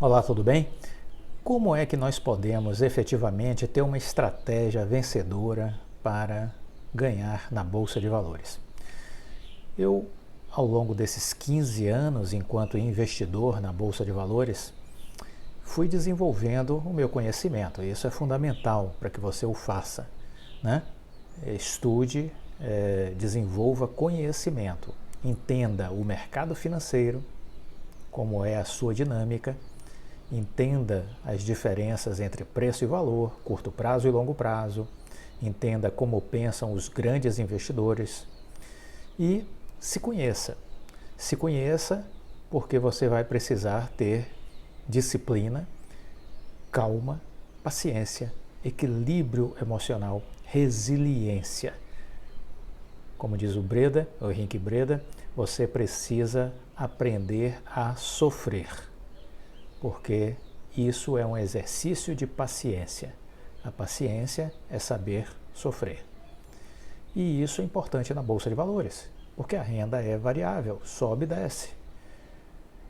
Olá, tudo bem? Como é que nós podemos efetivamente ter uma estratégia vencedora para ganhar na Bolsa de Valores? Eu, ao longo desses 15 anos enquanto investidor na Bolsa de Valores, fui desenvolvendo o meu conhecimento. Isso é fundamental para que você o faça, né? Estude, desenvolva conhecimento, entenda o mercado financeiro, como é a sua dinâmica, entenda as diferenças entre preço e valor, curto prazo e longo prazo, entenda como pensam os grandes investidores e se conheça. Se conheça porque você vai precisar ter disciplina, calma, paciência, equilíbrio emocional, resiliência. Como diz o Breda, o Henrique Breda, você precisa aprender a sofrer, porque isso é um exercício de paciência. A paciência é saber sofrer. E isso é importante na Bolsa de Valores, porque a renda é variável, sobe e desce.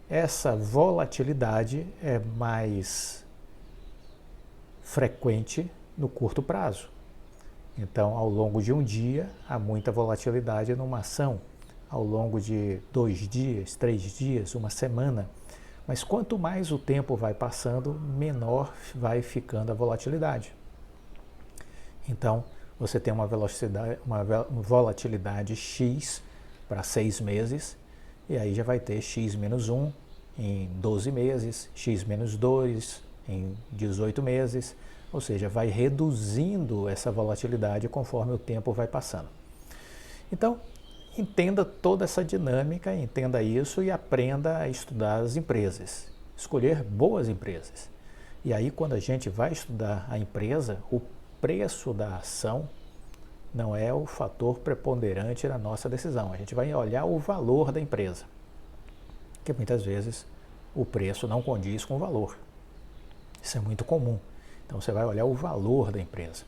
Essa volatilidade é mais frequente no curto prazo. Então, ao longo de um dia, há muita volatilidade numa ação. Ao longo de 2 dias, 3 dias, uma semana. Mas quanto mais o tempo vai passando, menor vai ficando a volatilidade. Então, você tem uma volatilidade X para 6 meses, e aí já vai ter X menos 1 em 12 meses, X menos 2 em 18 meses, ou seja, vai reduzindo essa volatilidade conforme o tempo vai passando. Então, entenda toda essa dinâmica, entenda isso e aprenda a estudar as empresas, escolher boas empresas. E aí, quando a gente vai estudar a empresa, o preço da ação não é o fator preponderante na nossa decisão. A gente vai olhar o valor da empresa, que muitas vezes o preço não condiz com o valor. Isso é muito comum. Então você vai olhar o valor da empresa.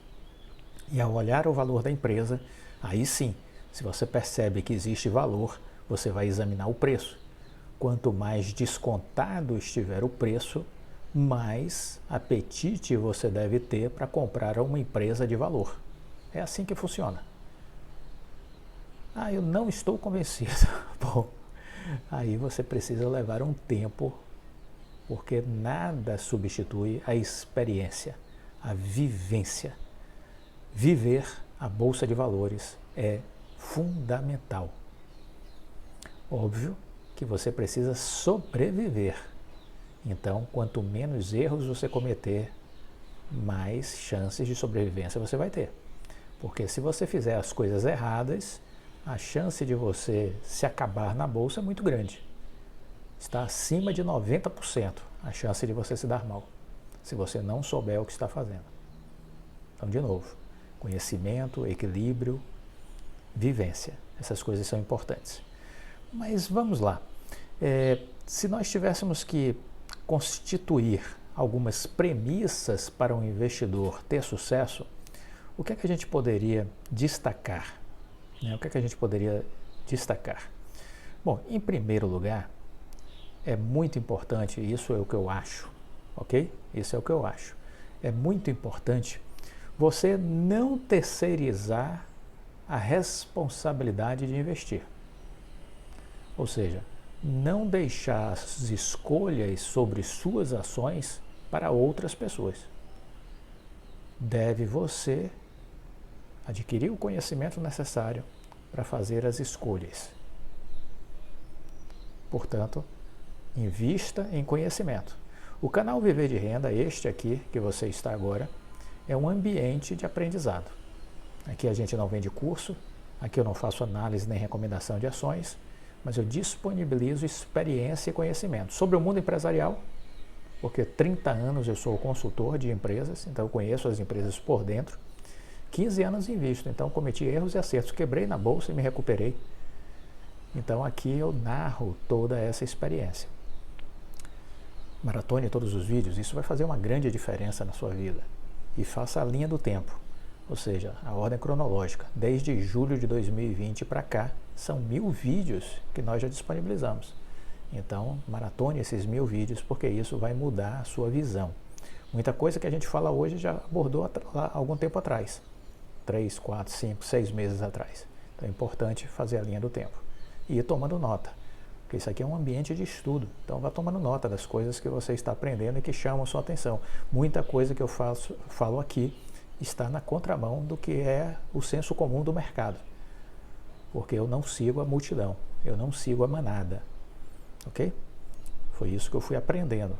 E ao olhar o valor da empresa, aí sim, se você percebe que existe valor, você vai examinar o preço. Quanto mais descontado estiver o preço, mais apetite você deve ter para comprar uma empresa de valor. É assim que funciona. Eu não estou convencido. Bom, aí você precisa levar um tempo, porque nada substitui a experiência, a vivência. Viver a Bolsa de Valores é fundamental. Óbvio que você precisa sobreviver. Então, quanto menos erros você cometer, mais chances de sobrevivência você vai ter. Porque se você fizer as coisas erradas, a chance de você se acabar na bolsa é muito grande. Está acima de 90% a chance de você se dar mal, se você não souber o que está fazendo. Então, de novo, conhecimento, equilíbrio, vivência. Essas coisas são importantes. Mas vamos lá. Se nós tivéssemos que constituir algumas premissas para um investidor ter sucesso, o que é que a gente poderia destacar? O que é que a gente poderia destacar? Bom, em primeiro lugar, é muito importante, isso é o que eu acho, ok? Isso é o que eu acho. É muito importante você não terceirizar a responsabilidade de investir. Ou seja, não deixar as escolhas sobre suas ações para outras pessoas. Deve você adquirir o conhecimento necessário para fazer as escolhas. Portanto, invista em conhecimento. O canal Viver de Renda, este aqui que você está agora, é um ambiente de aprendizado. Aqui a gente não vende curso, aqui eu não faço análise nem recomendação de ações, mas eu disponibilizo experiência e conhecimento sobre o mundo empresarial, porque 30 anos eu sou consultor de empresas, então eu conheço as empresas por dentro. 15 anos invisto, então cometi erros e acertos, quebrei na bolsa e me recuperei. Então aqui eu narro toda essa experiência. Maratone todos os vídeos, isso vai fazer uma grande diferença na sua vida. E faça a linha do tempo, ou seja, a ordem cronológica. Desde julho de 2020 para cá, são 1000 vídeos que nós já disponibilizamos. Então, maratone esses 1000 vídeos, porque isso vai mudar a sua visão. Muita coisa que a gente fala hoje já abordou há algum tempo atrás. 3, 4, 5, 6 meses atrás. Então é importante fazer a linha do tempo. E ir tomando nota. Porque isso aqui é um ambiente de estudo. Então vá tomando nota das coisas que você está aprendendo e que chamam sua atenção. Muita coisa que eu falo aqui está na contramão do que é o senso comum do mercado. Porque eu não sigo a multidão. Eu não sigo a manada. Ok? Foi isso que eu fui aprendendo.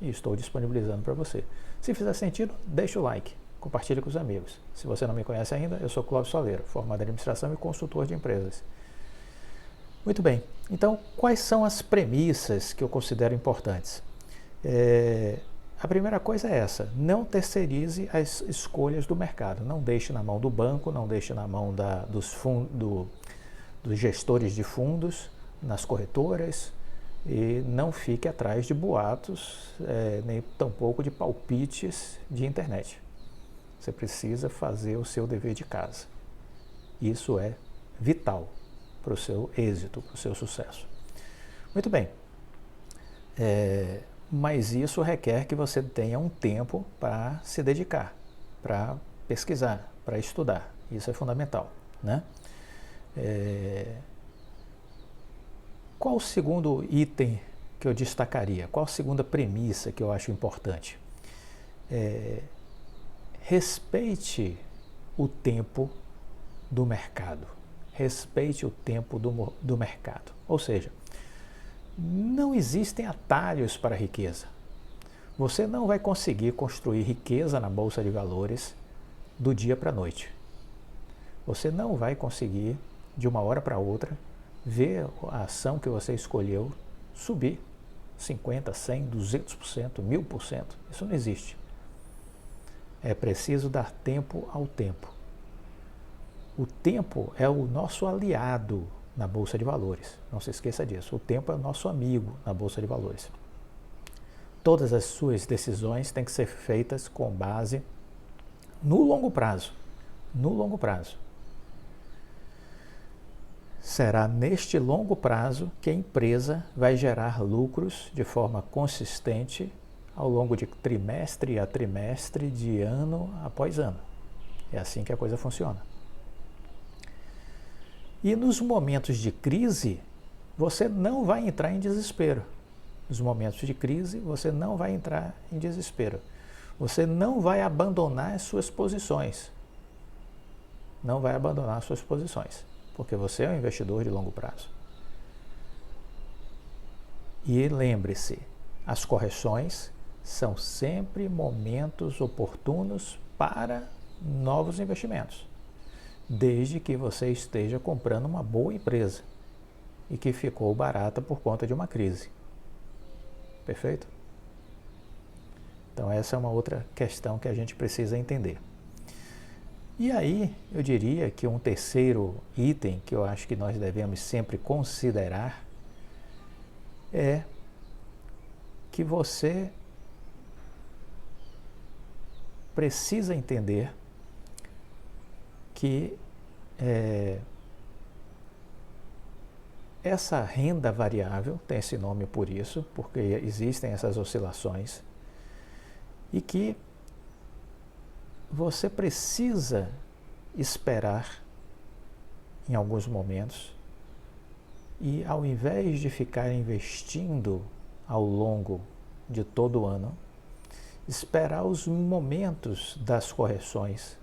E estou disponibilizando para você. Se fizer sentido, deixa o like. Compartilhe com os amigos. Se você não me conhece ainda, eu sou Clóvis Soleiro, formado em administração e consultor de empresas. Muito bem. Então, quais são as premissas que eu considero importantes? A primeira coisa é essa: não terceirize as escolhas do mercado. Não deixe na mão do banco, não deixe na mão dos gestores de fundos, nas corretoras, e não fique atrás de boatos, nem tampouco de palpites de internet. Você precisa fazer o seu dever de casa. Isso é vital para o seu êxito, para o seu sucesso. Muito bem. Mas isso requer que você tenha um tempo para se dedicar, para pesquisar, para estudar. Isso é fundamental, né? Qual o segundo item que eu destacaria? Qual a segunda premissa que eu acho importante? Respeite o tempo do mercado. Respeite o tempo do mercado. Ou seja, não existem atalhos para a riqueza. Você não vai conseguir construir riqueza na Bolsa de Valores do dia para a noite. Você não vai conseguir, de uma hora para outra, ver a ação que você escolheu subir 50%, 100%, 200%, 1000%. Isso não existe. É preciso dar tempo ao tempo. O tempo é o nosso aliado na Bolsa de Valores. Não se esqueça disso. O tempo é o nosso amigo na Bolsa de Valores. Todas as suas decisões têm que ser feitas com base no longo prazo. No longo prazo. Será neste longo prazo que a empresa vai gerar lucros de forma consistente ao longo de trimestre a trimestre, de ano após ano. É assim que a coisa funciona. E nos momentos de crise, você não vai entrar em desespero. Nos momentos de crise, você não vai entrar em desespero. Você não vai abandonar as suas posições. Não vai abandonar as suas posições, porque você é um investidor de longo prazo. E lembre-se, as correções são sempre momentos oportunos para novos investimentos, desde que você esteja comprando uma boa empresa e que ficou barata por conta de uma crise. Perfeito? Então essa é uma outra questão que a gente precisa entender. E aí, eu diria que um terceiro item que eu acho que nós devemos sempre considerar é que você precisa entender que essa renda variável, tem esse nome por isso, porque existem essas oscilações, e que você precisa esperar em alguns momentos e, ao invés de ficar investindo ao longo de todo o ano, esperar os momentos das correções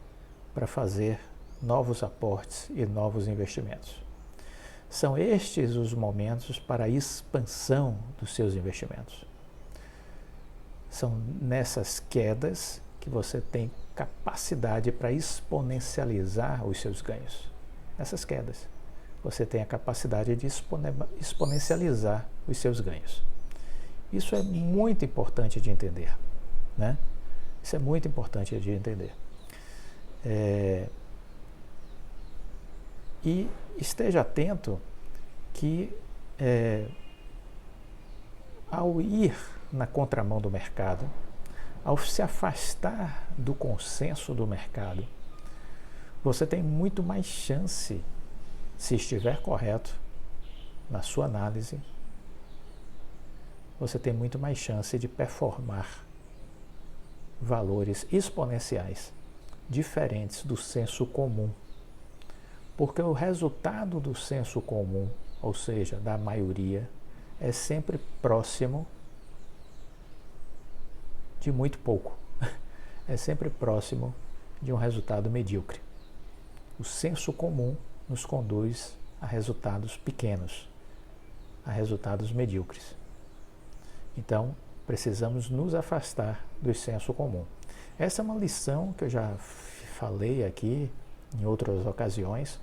para fazer novos aportes e novos investimentos. São estes os momentos para a expansão dos seus investimentos. São nessas quedas que você tem capacidade para exponencializar os seus ganhos. Nessas quedas, você tem a capacidade de exponencializar os seus ganhos. Isso é muito importante de entender, né? Isso é muito importante de entender. E esteja atento que, ao ir na contramão do mercado, ao se afastar do consenso do mercado, você tem muito mais chance, se estiver correto na sua análise, você tem muito mais chance de performar valores exponenciais, diferentes do senso comum. Porque o resultado do senso comum, ou seja, da maioria, é sempre próximo de muito pouco. É sempre próximo de um resultado medíocre. O senso comum nos conduz a resultados pequenos, a resultados medíocres. Então, precisamos nos afastar do senso comum. Essa é uma lição que eu já falei aqui em outras ocasiões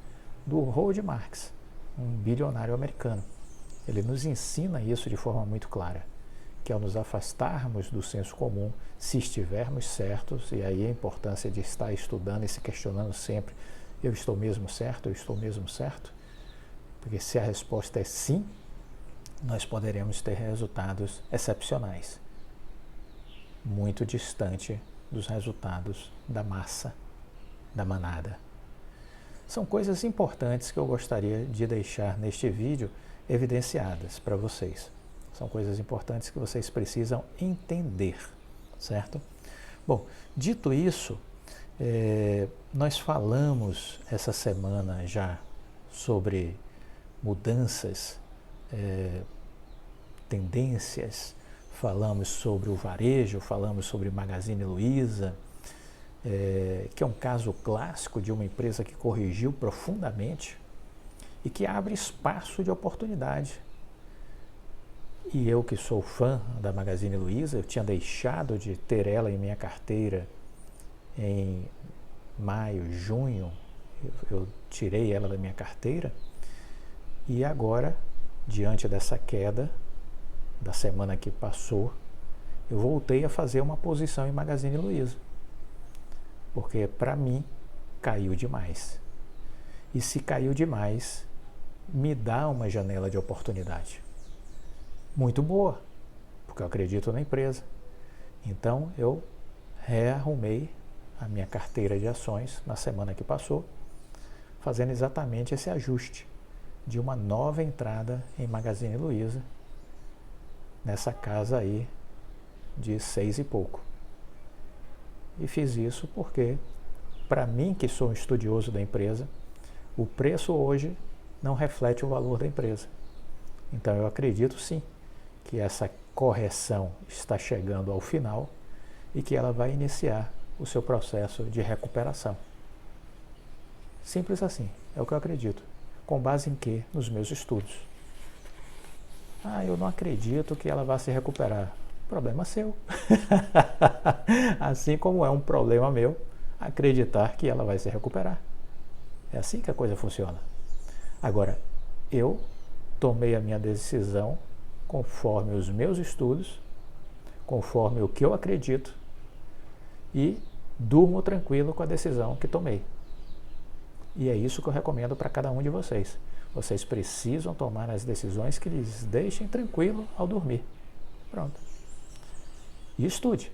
do Howard Marks, um bilionário americano. Ele nos ensina isso de forma muito clara, que ao nos afastarmos do senso comum, se estivermos certos, e aí a importância de estar estudando e se questionando sempre, eu estou mesmo certo, eu estou mesmo certo? Porque se a resposta é sim, nós poderemos ter resultados excepcionais, muito distante dos resultados da massa, da manada. São coisas importantes que eu gostaria de deixar neste vídeo evidenciadas para vocês. São coisas importantes que vocês precisam entender, certo? Bom, dito isso, nós falamos essa semana já sobre mudanças, tendências, falamos sobre o varejo, falamos sobre Magazine Luiza, que é um caso clássico de uma empresa que corrigiu profundamente e que abre espaço de oportunidade. E eu que sou fã da Magazine Luiza, eu tinha deixado de ter ela em minha carteira em maio, junho, eu tirei ela da minha carteira e agora, diante dessa queda da semana que passou, eu voltei a fazer uma posição em Magazine Luiza, porque para mim caiu demais. E se caiu demais, me dá uma janela de oportunidade muito boa, porque eu acredito na empresa. Então eu rearrumei a minha carteira de ações na semana que passou, fazendo exatamente esse ajuste de uma nova entrada em Magazine Luiza, nessa casa aí de 6 e pouco. E fiz isso porque, para mim que sou um estudioso da empresa, o preço hoje não reflete o valor da empresa. Então eu acredito sim que essa correção está chegando ao final e que ela vai iniciar o seu processo de recuperação. Simples assim, é o que eu acredito. Com base em quê? Nos meus estudos. Eu não acredito que ela vá se recuperar. Problema seu. Assim como é um problema meu acreditar que ela vai se recuperar. É assim que a coisa funciona. Agora, eu tomei a minha decisão conforme os meus estudos, conforme o que eu acredito, e durmo tranquilo com a decisão que tomei. E é isso que eu recomendo para cada um de vocês. Vocês precisam tomar as decisões que lhes deixem tranquilo ao dormir. Pronto. E estude.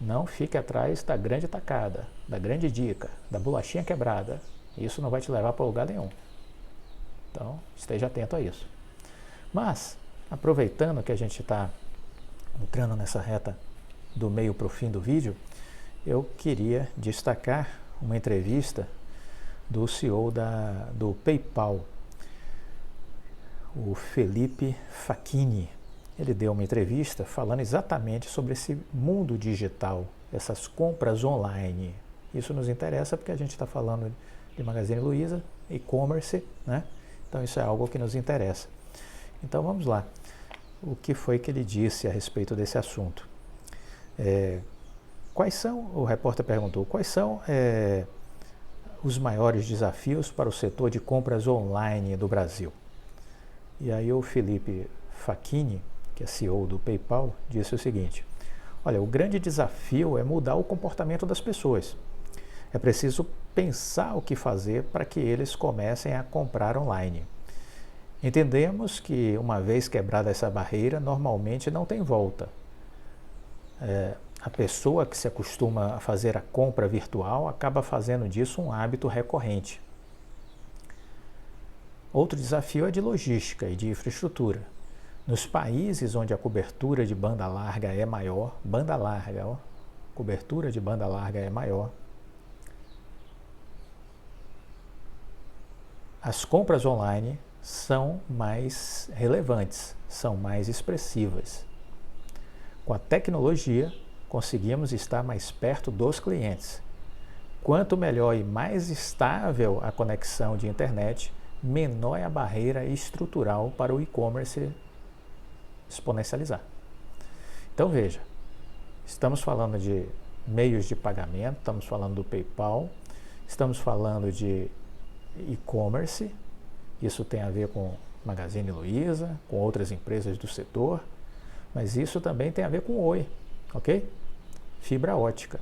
Não fique atrás da grande tacada, da grande dica, da bolachinha quebrada. Isso não vai te levar para lugar nenhum. Então, esteja atento a isso. Mas, aproveitando que a gente está entrando nessa reta do meio para o fim do vídeo, eu queria destacar uma entrevista do CEO do PayPal, o Felipe Facchini. Ele deu uma entrevista falando exatamente sobre esse mundo digital, essas compras online. Isso nos interessa porque a gente está falando de Magazine Luiza, e-commerce, né? Então isso é algo que nos interessa. Então vamos lá. O que foi que ele disse a respeito desse assunto? O repórter perguntou, quais são os maiores desafios para o setor de compras online do Brasil? E aí o Felipe Facchini, que é CEO do PayPal, disse o seguinte: olha, o grande desafio é mudar o comportamento das pessoas. É preciso pensar o que fazer para que eles comecem a comprar online. Entendemos que, uma vez quebrada essa barreira, normalmente não tem volta. A pessoa que se acostuma a fazer a compra virtual acaba fazendo disso um hábito recorrente. Outro desafio é de logística e de infraestrutura. Nos países onde a cobertura de banda larga é maior, banda larga, ó, cobertura de banda larga é maior, as compras online são mais relevantes, são mais expressivas. Com a tecnologia, conseguimos estar mais perto dos clientes. Quanto melhor e mais estável a conexão de internet, menor é a barreira estrutural para o e-commerce exponencializar. Então veja, estamos falando de meios de pagamento, estamos falando do PayPal, estamos falando de e-commerce, isso tem a ver com Magazine Luiza, com outras empresas do setor, mas isso também tem a ver com Oi, ok? Fibra ótica.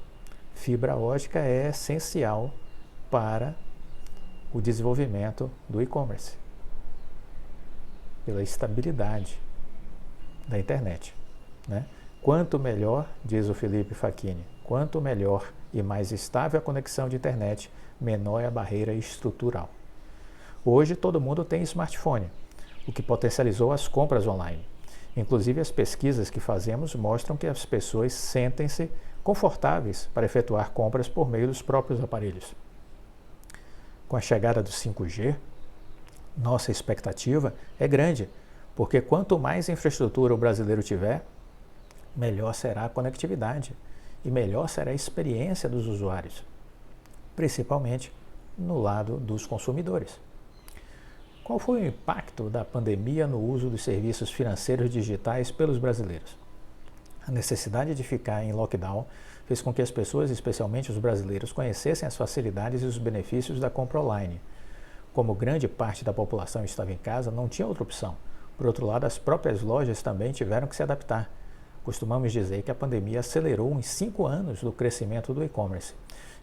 Fibra ótica é essencial para o desenvolvimento do e-commerce, pela estabilidade da internet, né? Quanto melhor, diz o Felipe Facchini, quanto melhor e mais estável a conexão de internet, menor é a barreira estrutural. Hoje todo mundo tem smartphone, o que potencializou as compras online. Inclusive as pesquisas que fazemos mostram que as pessoas sentem-se confortáveis para efetuar compras por meio dos próprios aparelhos. Com a chegada do 5G, nossa expectativa é grande, porque quanto mais infraestrutura o brasileiro tiver, melhor será a conectividade e melhor será a experiência dos usuários, principalmente no lado dos consumidores. Qual foi o impacto da pandemia no uso dos serviços financeiros digitais pelos brasileiros? A necessidade de ficar em lockdown fez com que as pessoas, especialmente os brasileiros, conhecessem as facilidades e os benefícios da compra online. Como grande parte da população estava em casa, não tinha outra opção. Por outro lado, as próprias lojas também tiveram que se adaptar. Costumamos dizer que a pandemia acelerou em 5 anos do crescimento do e-commerce.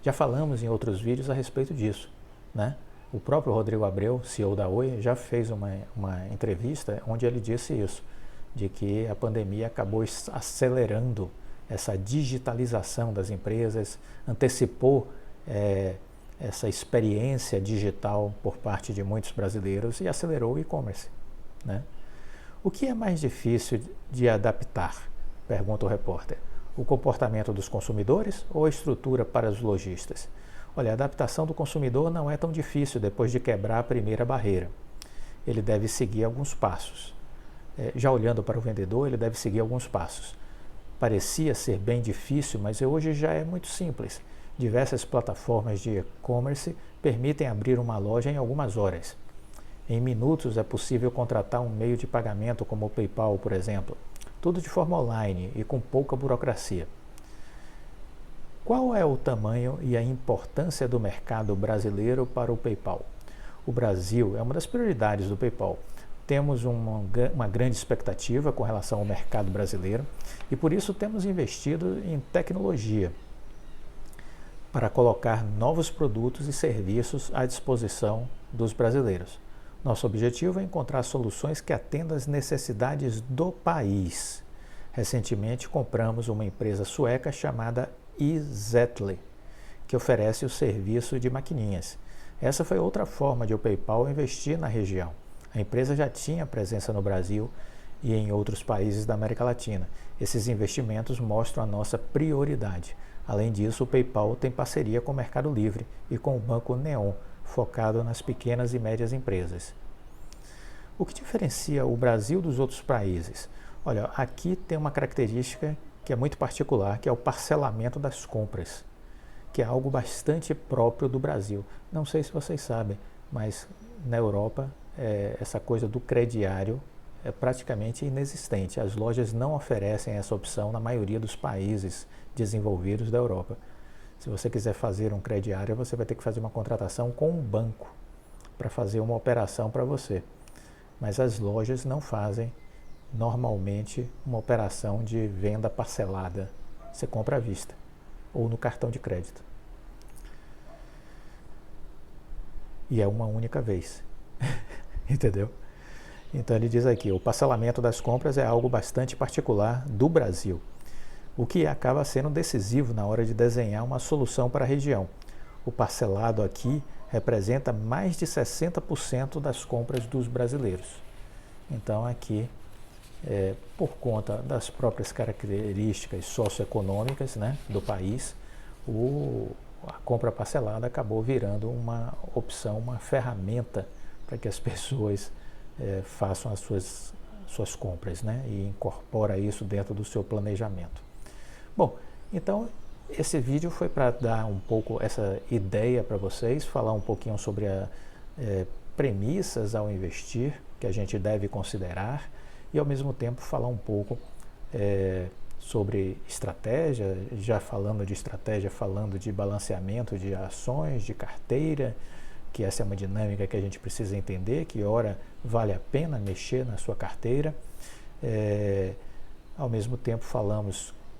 Já falamos em outros vídeos a respeito disso, né? O próprio Rodrigo Abreu, CEO da Oi, já fez uma entrevista onde ele disse isso, de que a pandemia acabou acelerando essa digitalização das empresas, antecipou essa experiência digital por parte de muitos brasileiros e acelerou o e-commerce, né? O que é mais difícil de adaptar? Pergunta o repórter. O comportamento dos consumidores ou a estrutura para os lojistas? Olha, a adaptação do consumidor não é tão difícil depois de quebrar a primeira barreira. Ele deve seguir alguns passos. Já olhando para o vendedor, ele deve seguir alguns passos. Parecia ser bem difícil, mas hoje já é muito simples. Diversas plataformas de e-commerce permitem abrir uma loja em algumas horas. Em minutos é possível contratar um meio de pagamento como o PayPal, por exemplo. Tudo de forma online e com pouca burocracia. Qual é o tamanho e a importância do mercado brasileiro para o PayPal? O Brasil é uma das prioridades do PayPal. Temos uma grande expectativa com relação ao mercado brasileiro e por isso temos investido em tecnologia para colocar novos produtos e serviços à disposição dos brasileiros. Nosso objetivo é encontrar soluções que atendam às necessidades do país. Recentemente compramos uma empresa sueca chamada Ezettle, que oferece o serviço de maquininhas. Essa foi outra forma de o PayPal investir na região. A empresa já tinha presença no Brasil e em outros países da América Latina. Esses investimentos mostram a nossa prioridade. Além disso, o PayPal tem parceria com o Mercado Livre e com o Banco Neon, focado nas pequenas e médias empresas. O que diferencia o Brasil dos outros países? Olha, aqui tem uma característica que é muito particular, que é o parcelamento das compras, que é algo bastante próprio do Brasil. Não sei se vocês sabem, mas na Europa essa coisa do crediário é praticamente inexistente. As lojas não oferecem essa opção na maioria dos países desenvolvidos da Europa. Se você quiser fazer um crediário, você vai ter que fazer uma contratação com um banco para fazer uma operação para você. Mas as lojas não fazem normalmente uma operação de venda parcelada. Você compra à vista ou no cartão de crédito. E é uma única vez. Entendeu? Então ele diz aqui, o parcelamento das compras é algo bastante particular do Brasil, o que acaba sendo decisivo na hora de desenhar uma solução para a região. O parcelado aqui representa mais de 60% das compras dos brasileiros. Então aqui por conta das próprias características socioeconômicas, né, do país, a compra parcelada acabou virando uma opção, uma ferramenta para que as pessoas façam as suas compras, né, e incorpora isso dentro do seu planejamento. Bom, então esse vídeo foi para dar um pouco essa ideia para vocês, falar um pouquinho sobre premissas ao investir que a gente deve considerar e ao mesmo tempo falar um pouco sobre estratégia, já falando de estratégia, falando de balanceamento de ações, de carteira, que essa é uma dinâmica que a gente precisa entender, que ora vale a pena mexer na sua carteira. Ao mesmo tempo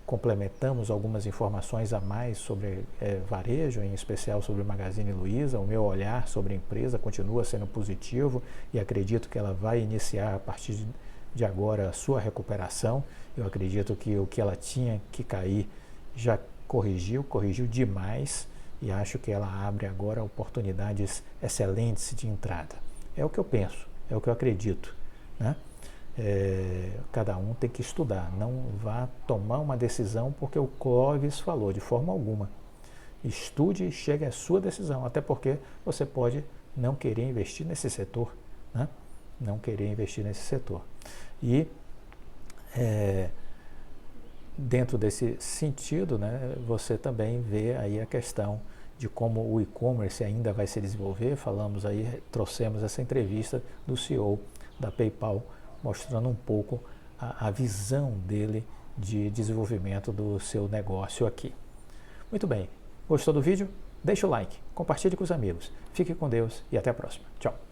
complementamos algumas informações a mais sobre varejo, em especial sobre o Magazine Luiza. O meu olhar sobre a empresa continua sendo positivo e acredito que ela vai iniciar a partir de agora a sua recuperação. Eu acredito que o que ela tinha que cair já corrigiu demais e acho que ela abre agora oportunidades excelentes de entrada. É o que eu penso, é o que eu acredito, né? Cada um tem que estudar, não vá tomar uma decisão porque o Clóvis falou, de forma alguma. Estude e chegue à sua decisão, até porque você pode não querer investir nesse setor, né? Não querer investir nesse setor. E dentro desse sentido, né, você também vê aí a questão de como o e-commerce ainda vai se desenvolver. Falamos aí, trouxemos essa entrevista do CEO da PayPal, mostrando um pouco a visão dele de desenvolvimento do seu negócio aqui. Muito bem, gostou do vídeo? Deixa o like, compartilhe com os amigos. Fique com Deus e até a próxima. Tchau!